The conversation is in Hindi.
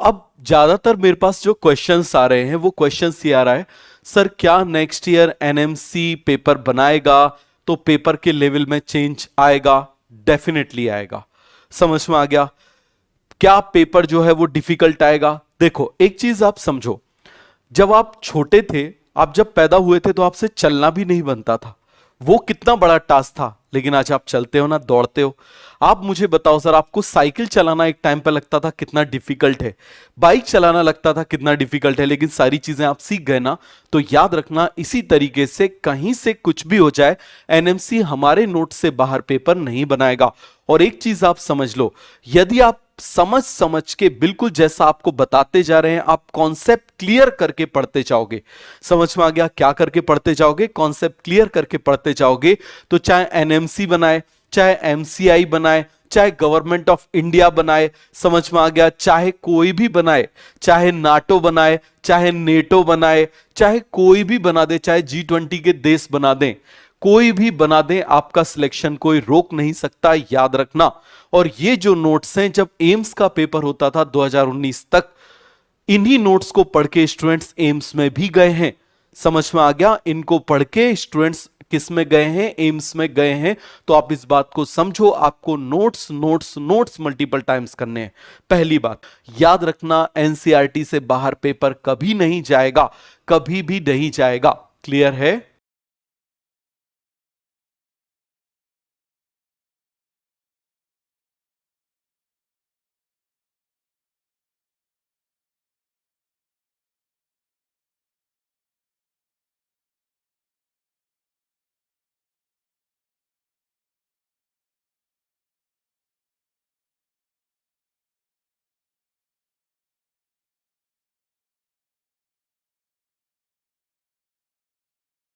अब ज्यादातर मेरे पास जो क्वेश्चंस आ रहे हैं वो क्वेश्चंस ये आ रहा है, सर क्या नेक्स्ट ईयर एनएमसी पेपर बनाएगा तो पेपर के लेवल में चेंज आएगा? डेफिनेटली आएगा। समझ में आ गया? क्या पेपर जो है वो डिफिकल्ट आएगा? देखो एक चीज आप समझो, जब आप छोटे थे, आप जब पैदा हुए थे तो आपसे चलना भी नहीं बनता था। वो कितना बड़ा टास्क था, लेकिन आज आप चलते हो ना, दौड़ते हो। आप मुझे बताओ सर, आपको साइकिल चलाना एक टाइम पे लगता था कितना डिफिकल्ट है, बाइक चलाना लगता था कितना डिफिकल्ट है, लेकिन सारी चीजें आप सीख गए ना। तो याद रखना, इसी तरीके से कहीं से कुछ भी हो जाए, एनएमसी हमारे नोट से बाहर पेपर नहीं बनाएगा। और एक चीज आप समझ लो, यदि आप समझ समझ के बिल्कुल जैसा आपको बताते जा रहे हैं, आप कॉन्सेप्ट क्लियर करके पढ़ते जाओगे। समझ में आ गया? क्या करके पढ़ते जाओगे? कॉन्सेप्ट क्लियर करके पढ़ते जाओगे, तो चाहे एनएमसी बनाए, चाहे एमसीआई बनाए, चाहे गवर्नमेंट ऑफ इंडिया बनाए, समझ में आ गया, चाहे कोई भी बनाए, चाहे नाटो बनाए, चाहे नेटो बनाए, चाहे कोई भी बना दे, चाहे G20 के देश बना दें, कोई भी बना दें, आपका सिलेक्शन कोई रोक नहीं सकता, याद रखना। और ये जो नोट्स हैं, जब एम्स का पेपर होता था 2019 तक, इन्हीं नोट्स को पढ़ के स्टूडेंट्स एम्स में भी गए हैं। समझ में आ गया? इनको पढ़ के स्टूडेंट्स किस में गए हैं? एम्स में गए हैं। तो आप इस बात को समझो, आपको notes notes notes multiple times करने हैं। पहली बात याद रखना, एनसीईआरटी से बाहर पेपर कभी नहीं जाएगा, कभी भी नहीं जाएगा। क्लियर है?